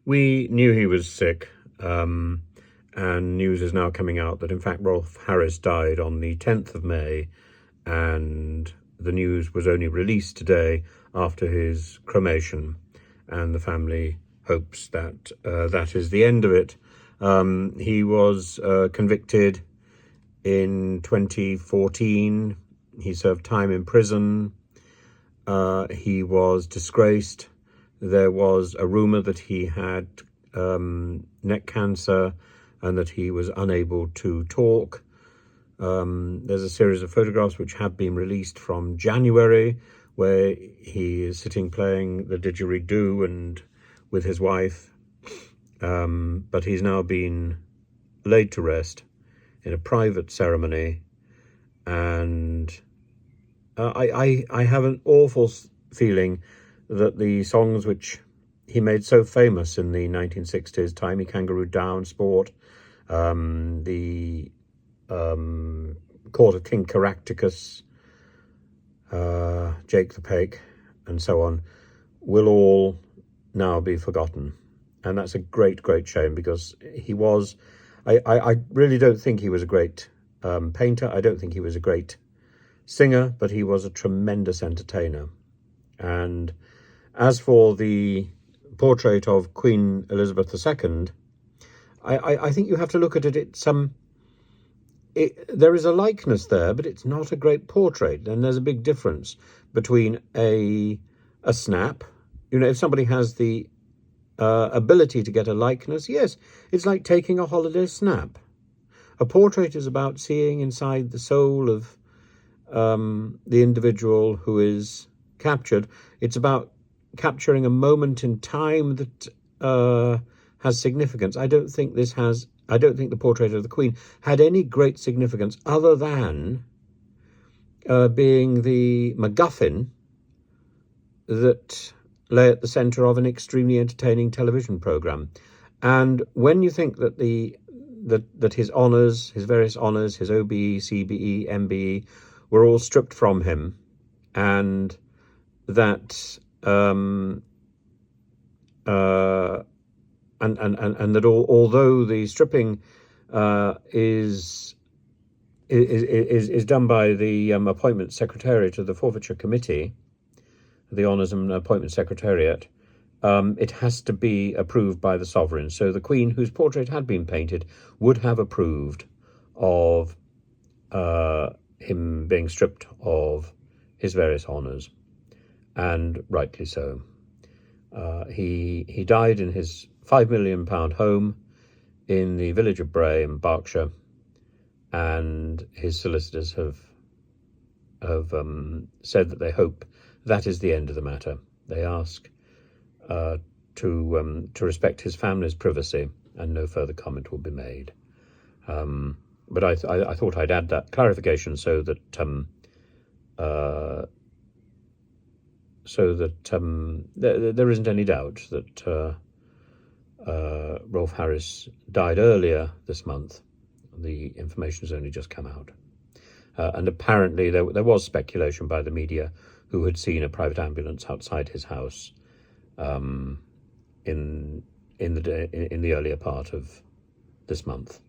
We knew he was sick, and news is now coming out that in fact Rolf Harris died on the 10th of May, and the news was only released today after his cremation, and the family hopes that that is the end of it. He was convicted in 2014. He served time in prison. He was disgraced. There was a rumor that he had neck cancer and that he was unable to talk. There's a series of photographs which have been released from January where he is sitting playing the didgeridoo and with his wife, but he's now been laid to rest in a private ceremony, and I have an awful feeling that the songs which he made so famous in the 1960s, Tie Me Kangaroo Down, Sport, the Court of King Caractacus, Jake the Pake, and so on, will all now be forgotten. And that's a great, great shame, because he was, I really don't think he was a great painter. I don't think he was a great singer, but he was a tremendous entertainer. And as for the portrait of Queen Elizabeth II, I think you have to look at it. There is a likeness there, but it's not a great portrait. And there's a big difference between a snap. You know, if somebody has the ability to get a likeness, yes, it's like taking a holiday snap. A portrait is about seeing inside the soul of the individual who is captured. It's about capturing a moment in time that has significance. I don't think the portrait of the Queen had any great significance other than being the MacGuffin that lay at the centre of an extremely entertaining television programme. And when you think that that his honours, his various honours, his OBE, CBE, MBE, were all stripped from him, and that and that although the stripping is done by the appointment secretariat of the Forfeiture Committee, the Honours and Appointment Secretariat, it has to be approved by the sovereign. So the Queen, whose portrait had been painted, would have approved of him being stripped of his various honours, and rightly so. He died in his £5 million home in the village of Bray in Berkshire, and his solicitors have said that they hope that is the end of the matter. They ask to respect his family's privacy, and no further comment will be made. But I thought I'd add that clarification so that there isn't any doubt that Rolf Harris died earlier this month. The information has only just come out. And apparently there was speculation by the media who had seen a private ambulance outside his house in the earlier part of this month.